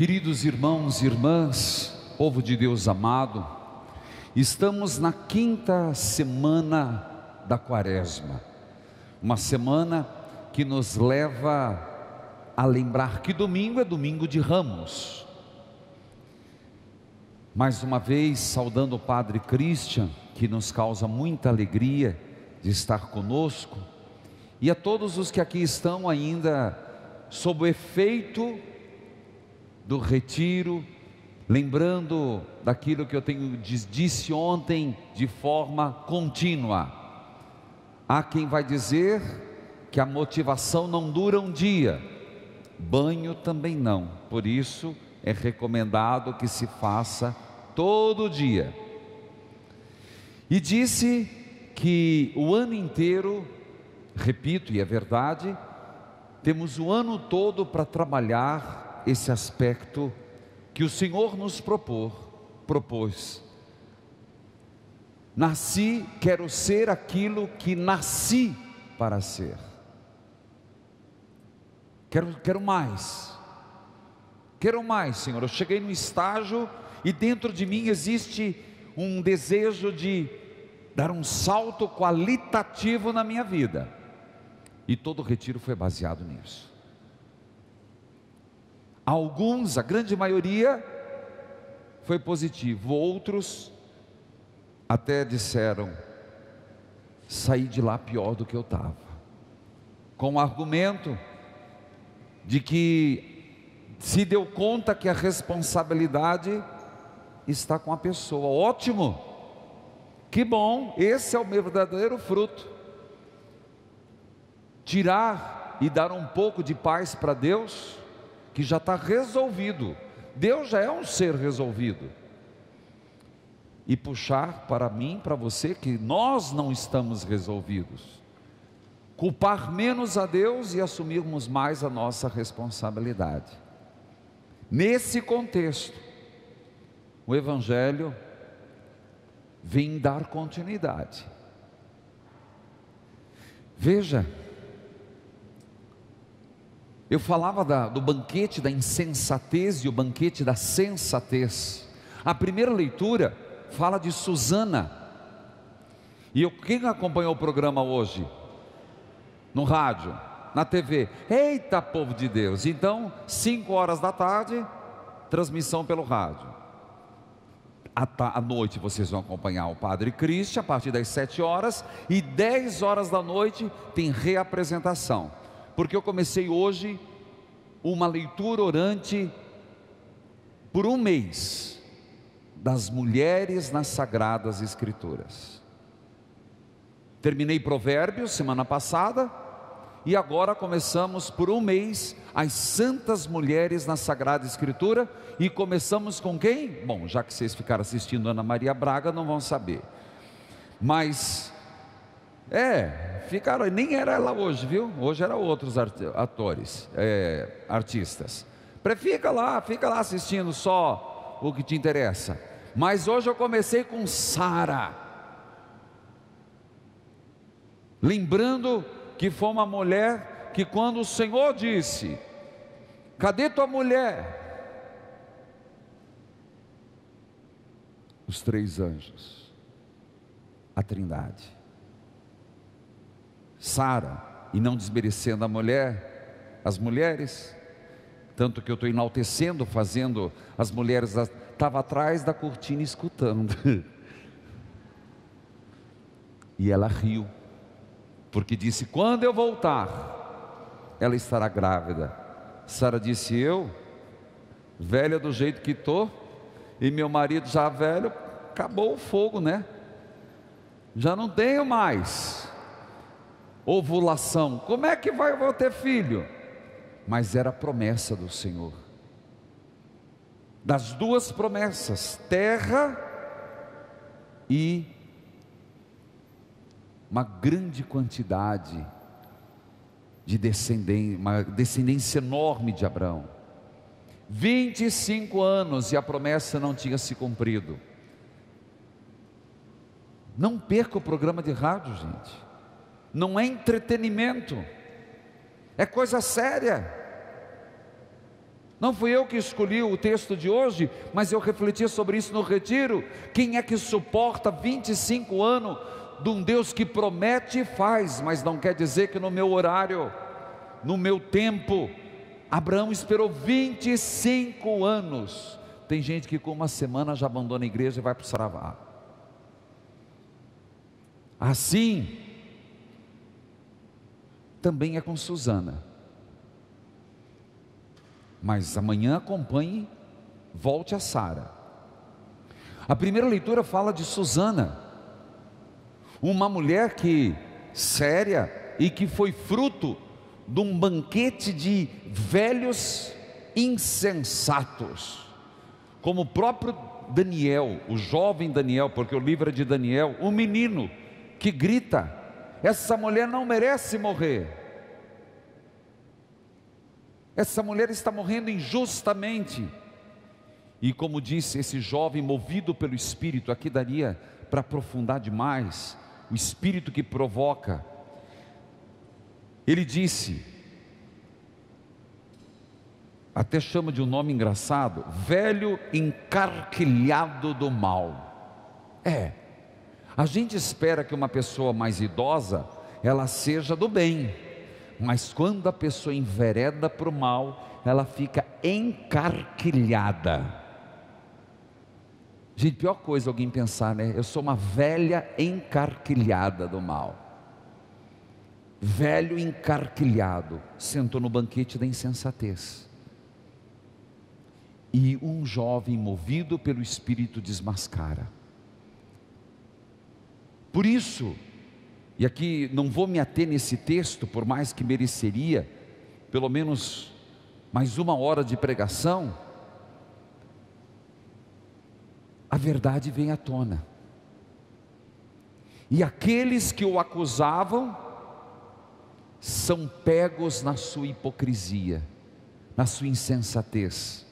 Queridos irmãos e irmãs, povo de Deus amado, estamos na quinta semana da Quaresma, uma semana que nos leva a lembrar que domingo é domingo de Ramos. Mais uma vez, saudando o Padre Christian, que nos causa muita alegria de estar conosco, e a todos os que aqui estão ainda sob o efeito do retiro, lembrando daquilo que eu disse ontem de forma contínua. Há quem vai dizer que a motivação não dura um dia, banho também não, por isso é recomendado que se faça todo dia. E disse que o ano inteiro, repito, e é verdade, temos o ano todo para trabalhar esse aspecto que o Senhor nos propôs. Nasci, quero ser aquilo que nasci para ser. Quero mais, Senhor. Eu cheguei no estágio e dentro de mim existe um desejo de dar um salto qualitativo na minha vida, e todo o retiro foi baseado nisso. Alguns, a grande maioria, foi positivo, outros até disseram: saí de lá pior do que eu estava, com o argumento de que se deu conta que a responsabilidade está com a pessoa. Ótimo, que bom, esse é o meu verdadeiro fruto. Tirar e dar um pouco de paz para Deus, que já está resolvido. Deus já é um ser resolvido, e puxar para mim, para você, que nós não estamos resolvidos, culpar menos a Deus e assumirmos mais a nossa responsabilidade. Nesse contexto, o Evangelho vem dar continuidade. Veja, eu falava do banquete da insensatez e o banquete da sensatez. A primeira leitura fala de Susana. E quem acompanhou o programa hoje? No rádio, na TV. Eita, povo de Deus! Então, 5 horas da tarde, transmissão pelo rádio. À noite vocês vão acompanhar o Padre Christian, a partir das 7 horas. E 10 horas da noite tem reapresentação. Porque eu comecei hoje uma leitura orante por um mês das mulheres nas Sagradas Escrituras. Terminei Provérbios semana passada, e agora começamos por um mês as santas mulheres na Sagrada Escritura. E começamos com quem? Bom, já que vocês ficaram assistindo Ana Maria Braga, não vão saber, mas ficaram, nem era ela hoje, viu? Hoje eram outros artistas. Fica lá assistindo só o que te interessa. Mas hoje eu comecei com Sara, lembrando que foi uma mulher que, quando o Senhor disse: cadê tua mulher? Os 3 anjos, a Trindade, Sara, e não desmerecendo as mulheres, tanto que eu estou enaltecendo, fazendo as mulheres, estava atrás da cortina escutando, e ela riu, porque disse: quando eu voltar, ela estará grávida. Sara disse: eu, velha do jeito que estou, e meu marido já velho, acabou o fogo, né? Já não tenho mais ovulação, como é que vou ter filho? Mas era a promessa do Senhor, das 2 promessas, terra e uma grande quantidade de descendência, uma descendência enorme de Abraão. 25 anos e a promessa não tinha se cumprido. Não perca o programa de rádio, gente. Não é entretenimento, é coisa séria. Não fui eu que escolhi o texto de hoje, mas eu refleti sobre isso no retiro. Quem é que suporta 25 anos de um Deus que promete e faz, mas não quer dizer que no meu horário, no meu tempo? Abraão esperou 25 anos. Tem gente que com uma semana já abandona a igreja e vai para o Saravá. Assim também é com Susana. Mas amanhã acompanhe, volte a Sara. A primeira leitura fala de Susana, uma mulher que séria e que foi fruto de um banquete de velhos insensatos, como o próprio Daniel, o jovem Daniel, porque o livro é de Daniel, um menino que grita: essa mulher não merece morrer. Essa mulher está morrendo injustamente. E como disse esse jovem, movido pelo Espírito, aqui daria para aprofundar demais, o Espírito que provoca. Ele disse, até chama de um nome engraçado, velho encarquilhado do mal. A gente espera que uma pessoa mais idosa, ela seja do bem, mas quando a pessoa envereda para o mal, ela fica encarquilhada. Gente, pior coisa alguém pensar, né? Eu sou uma velha encarquilhada do mal. Velho encarquilhado, sentou no banquete da insensatez. E um jovem movido pelo Espírito desmascara. Por isso, e aqui não vou me ater nesse texto, por mais que mereceria pelo menos mais 1 hora de pregação, a verdade vem à tona. E aqueles que o acusavam são pegos na sua hipocrisia, na sua insensatez,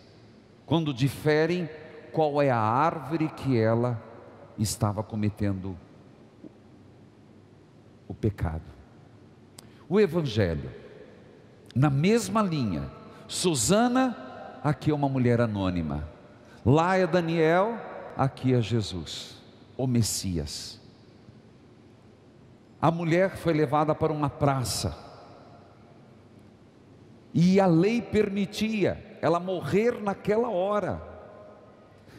quando diferem qual é a árvore que ela estava cometendo o pecado. O Evangelho, na mesma linha, Susana, aqui é uma mulher anônima, lá é Daniel, aqui é Jesus, o Messias. A mulher foi levada para uma praça, e a lei permitia ela morrer naquela hora,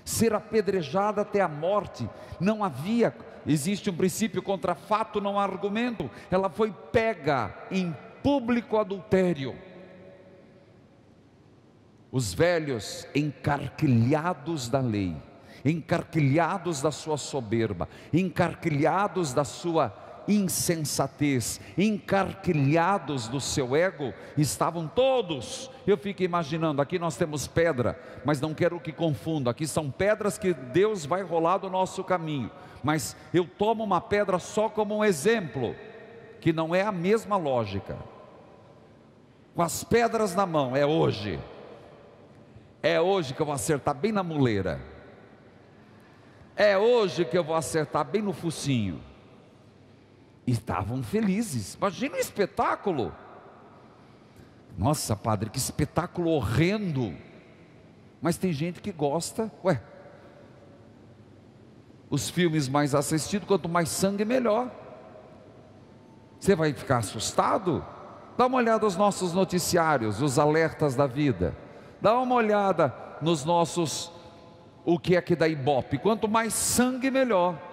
ser apedrejada até a morte. Não havia, existe um princípio contra fato, não há argumento. Ela foi pega em público adultério. Os velhos encarquilhados da lei, encarquilhados da sua soberba, encarquilhados da sua insensatez, encarquilhados do seu ego, estavam todos. Eu fico imaginando, aqui nós temos pedra, mas não quero que confunda, aqui são pedras que Deus vai rolar do nosso caminho, mas eu tomo uma pedra só como um exemplo, que não é a mesma lógica. Com as pedras na mão, é hoje que eu vou acertar bem na muleira, é hoje que eu vou acertar bem no focinho. E estavam felizes. Imagina um espetáculo. Nossa, padre, que espetáculo horrendo. Mas tem gente que gosta. Os filmes mais assistidos, quanto mais sangue, melhor. Você vai ficar assustado? Dá uma olhada nos nossos noticiários, os alertas da vida. Dá uma olhada nos nossos, o que é que dá Ibope. Quanto mais sangue, melhor.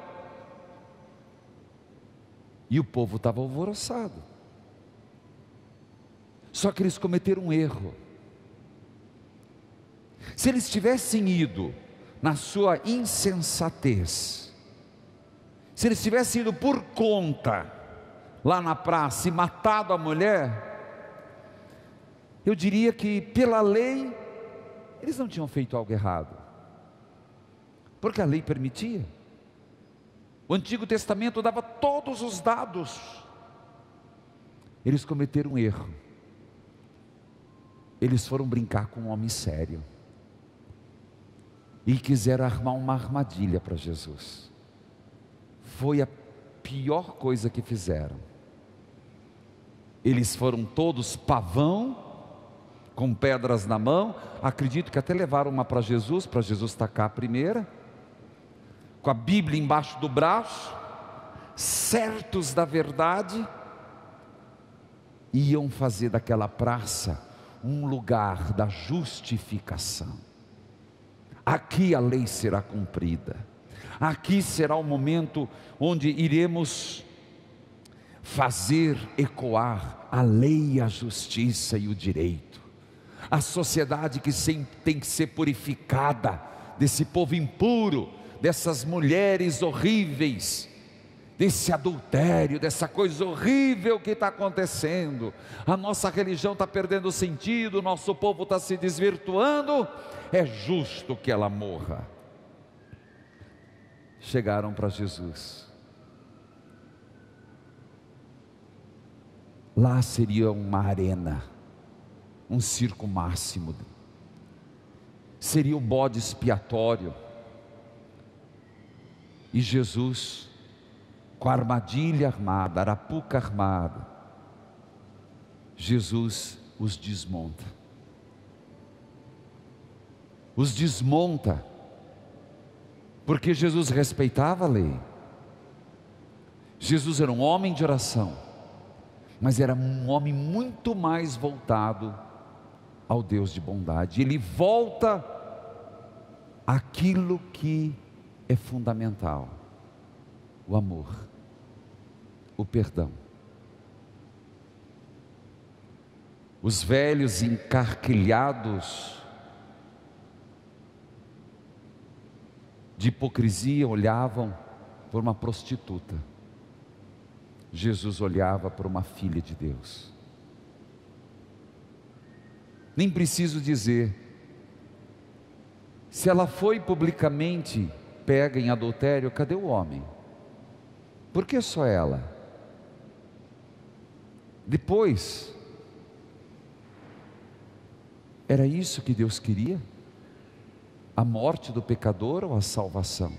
E o povo estava alvoroçado. Só que eles cometeram um erro. Se eles tivessem ido na sua insensatez, se eles tivessem ido por conta lá na praça e matado a mulher, eu diria que pela lei eles não tinham feito algo errado, porque a lei permitia. O Antigo Testamento dava todos os dados. Eles cometeram um erro. Eles foram brincar com um homem sério e quiseram armar uma armadilha para Jesus. Foi a pior coisa que fizeram. Eles foram todos pavão, com pedras na mão, acredito que até levaram uma para Jesus tacar a primeira, com a Bíblia embaixo do braço, certos da verdade, iam fazer daquela praça um lugar da justificação. Aqui a lei será cumprida, aqui será o momento onde iremos fazer ecoar a lei, a justiça e o direito. A sociedade que sempre tem que ser purificada desse povo impuro, dessas mulheres horríveis, desse adultério, dessa coisa horrível que está acontecendo. A nossa religião está perdendo sentido, o nosso povo está se desvirtuando, é justo que ela morra. Chegaram para Jesus. Lá seria uma arena, um circo máximo, seria o bode expiatório, e Jesus, com a armadilha armada, a arapuca armada, Jesus os desmonta, porque Jesus respeitava a lei, Jesus era um homem de oração, mas era um homem muito mais voltado ao Deus de bondade. Ele volta àquilo que é fundamental: o amor, o perdão. Os velhos encarquilhados de hipocrisia olhavam por uma prostituta, Jesus olhava para uma filha de Deus. Nem preciso dizer, se ela foi publicamente pega em adultério, cadê o homem? Por que só ela? Depois, era isso que Deus queria? A morte do pecador ou a salvação?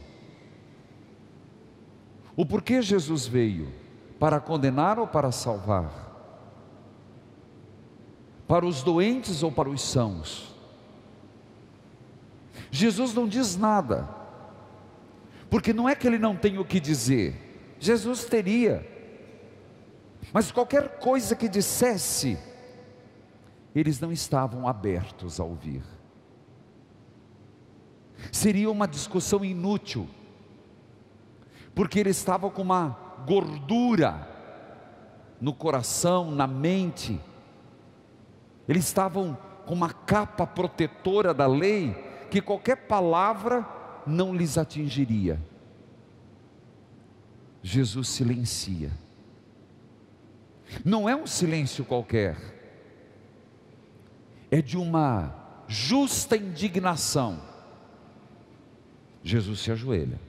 O porquê Jesus veio? Para condenar ou para salvar? Para os doentes ou para os sãos? Jesus não diz nada, porque não é que ele não tem o que dizer, Jesus teria, mas qualquer coisa que dissesse, eles não estavam abertos a ouvir. Seria uma discussão inútil, porque eles estavam com uma gordura no coração, na mente, eles estavam com uma capa protetora da lei, que qualquer palavra não lhes atingiria. Jesus silencia, não é um silêncio qualquer, é de uma justa indignação. Jesus se ajoelha,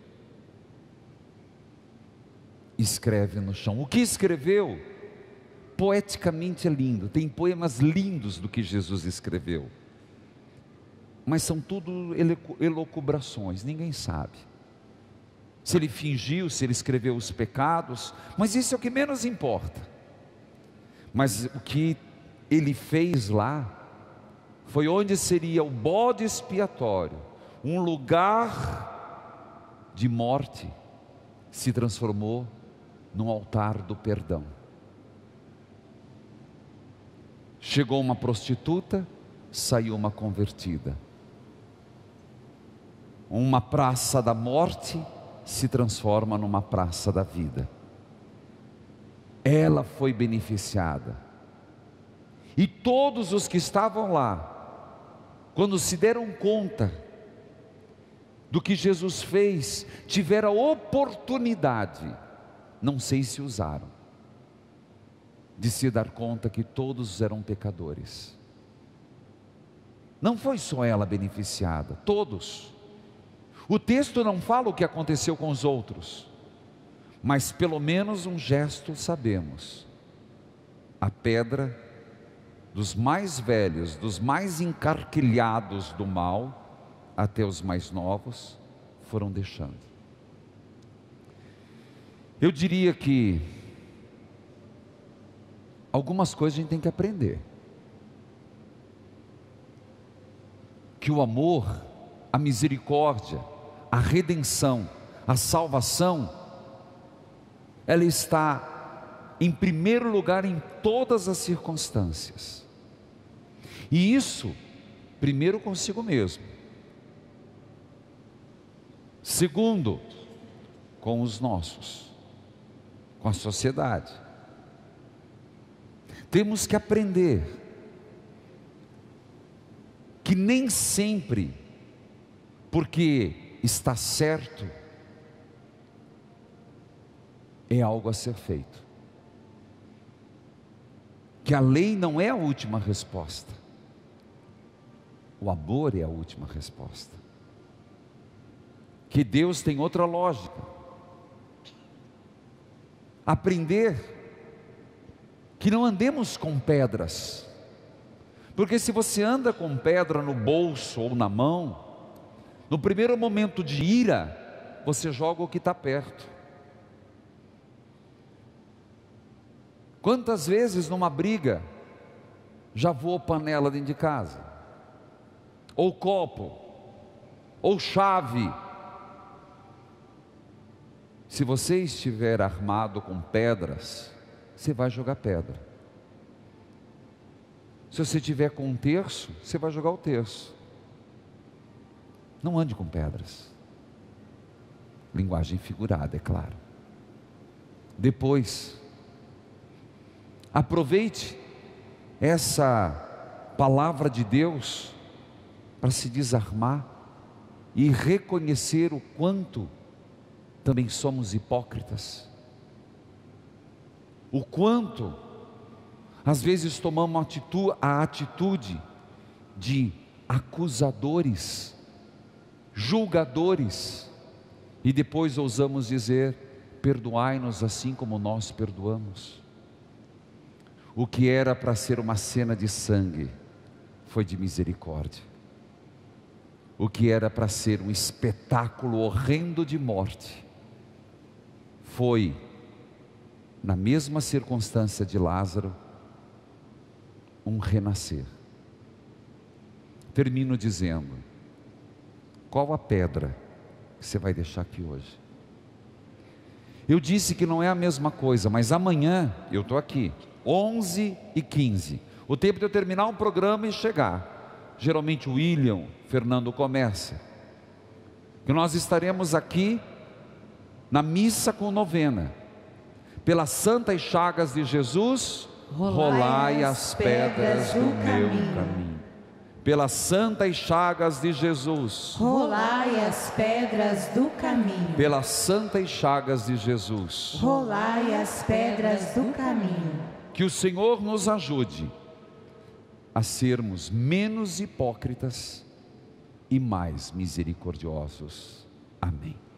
escreve no chão. O que escreveu, poeticamente é lindo, tem poemas lindos do que Jesus escreveu, mas são tudo elucubrações, ninguém sabe se ele fingiu, se ele escreveu os pecados, mas isso é o que menos importa. Mas o que ele fez lá, foi onde seria o bode expiatório, um lugar de morte, se transformou num altar do perdão. Chegou uma prostituta, saiu uma convertida. Uma praça da morte se transforma numa praça da vida. Ela foi beneficiada. E todos os que estavam lá, quando se deram conta do que Jesus fez, tiveram a oportunidade, não sei se usaram, de se dar conta que todos eram pecadores. Não foi só ela beneficiada, todos. O texto não fala o que aconteceu com os outros, mas pelo menos um gesto sabemos: a pedra dos mais velhos, dos mais encarquilhados do mal, até os mais novos, foram deixando. Eu diria que algumas coisas a gente tem que aprender. que o amor, a misericórdia, a redenção, a salvação, ela está em primeiro lugar em todas as circunstâncias. E isso, primeiro consigo mesmo. Segundo, com os nossos, com a sociedade. Temos que aprender que nem sempre, porque está certo, é algo a ser feito. Que a lei não é a última resposta. O amor é a última resposta. Que Deus tem outra lógica. Aprender que não andemos com pedras, porque se você anda com pedra no bolso ou na mão, no primeiro momento de ira, você joga o que está perto. Quantas vezes numa briga, já voou panela dentro de casa, ou copo, ou chave. Se você estiver armado com pedras, você vai jogar pedra. Se você tiver com um terço, você vai jogar o terço. Não ande com pedras. Linguagem figurada, é claro. Depois, aproveite essa palavra de Deus para se desarmar e reconhecer o quanto também somos hipócritas. O quanto às vezes tomamos a atitude de acusadores, julgadores, e depois ousamos dizer: perdoai-nos assim como nós perdoamos. O que era para ser uma cena de sangue foi de misericórdia. O que era para ser um espetáculo horrendo de morte foi, na mesma circunstância de Lázaro, um renascer. Termino dizendo: qual a pedra que você vai deixar aqui hoje? Eu disse que não é a mesma coisa, mas amanhã eu estou aqui, 11h15, o tempo de eu terminar um programa e chegar. Geralmente o William, Fernando começa, que nós estaremos aqui na missa com novena. Pelas santas chagas de Jesus, rolai as pedras do meu caminho. Pelas santas chagas de Jesus, rolai as pedras do caminho. Pelas santas chagas de Jesus, rolai as pedras do caminho. Que o Senhor nos ajude a sermos menos hipócritas e mais misericordiosos. Amém.